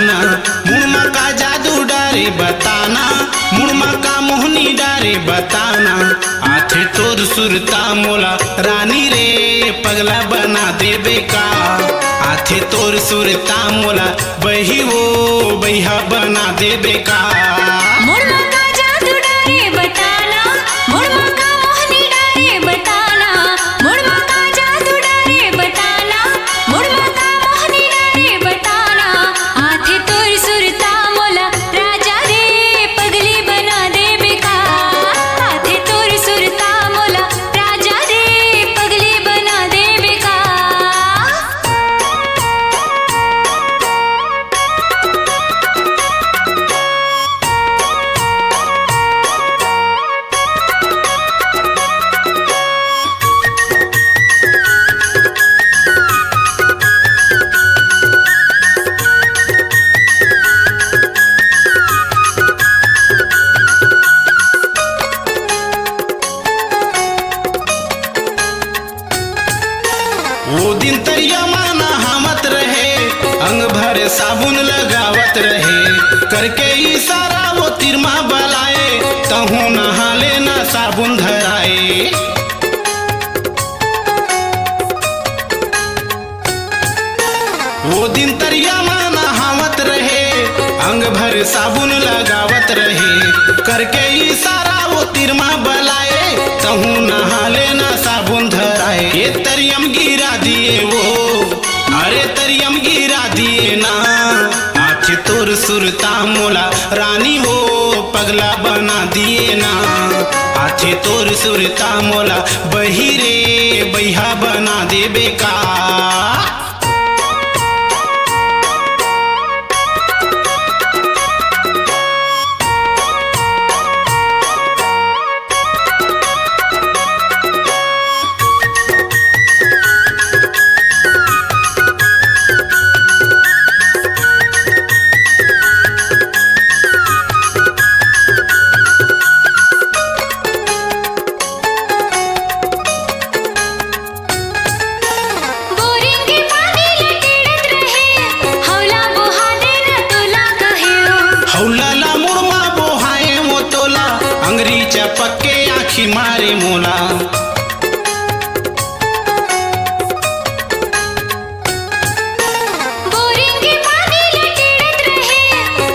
बताना, मुड़मा का जादू डारे बताना, मुड़मा का मोहनी डारे बताना। आथे तोर सुरता मोला रानी रे पगला बना देबे का। आथे तोर सुरता मोला बही वो बैहा बना देबे का। मुड़मा का जादू डारे बताना, मुड़मा का मोहनी डारे बताना, मुड़मा का जादू डारे बताना, मुड़मा का मोहनी डारे बताना। आथे तोर सुरता मोला राजा रे पगली बना देबे का। आथे तोर सुरता मोला राजा रे पगली बना देबे का। वो दिन तरिया माना हमत रहे, अंग भर साबुन लगावत रहे, करके इशारा वो तिरमा बलाए, तहु नहा लेना साबुन धराए। वो दिन तरिया माना हमत रहे, अंग भर साबुन लगावत रहे, करके इशारा वो तिरमा बलाए, तहु नहा लेना साबुन धराए। ये तरियम गिरा दिए वो, अरे तरियम गिरा दिए ना। आँख तोर सुरता मोला रानी वो पगला बना दिए ना। आँख तोर सुरता मोला बही रे बैहा बना देबे का। बोरिंग के पानी लटेड़त रहे, हौला बोहा देना तोला कहियो। हौला ला मुड़मा बोहाए मो तोला, अंगरी चपक के आँखी मारे मोला। बोरिंग के पानी लटेड़त रहे,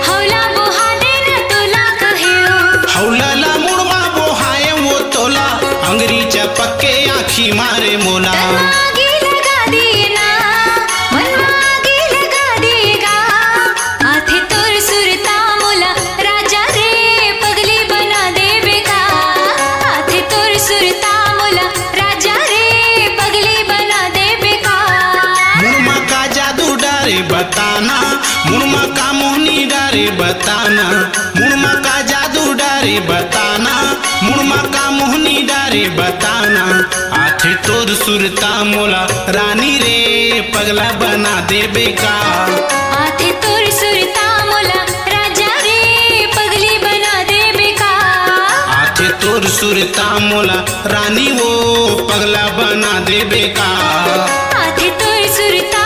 हौला बोहा देना तोला कहियो। हौला ला मुड़मा बोहाए मो तोला, अंगरी चपक के आँखी मारे मोला। आगे लगा दिए ना, मनवा आगे लगा देगा। आथे तोर सुरता मोला राजा रे पगली बना देबे का। आथे तोर सुरता मोला राजा रे पगली बना देबे का। मुड़मा का जादू डारे बताना, मुड़मा का मोहनी डारे बताना, मुड़मा का जादू डारे बताना, मुड़मा का मोहनी डारे बताना। आथे तोर सुरता मोला रानी रे पगला बना देबे का। आथे तोर सुरता मोला राजा रे पगली बना देबे का। आथे तोर सुरता मोला रानी वो पगला बना देबे का। आथे तोर सुरता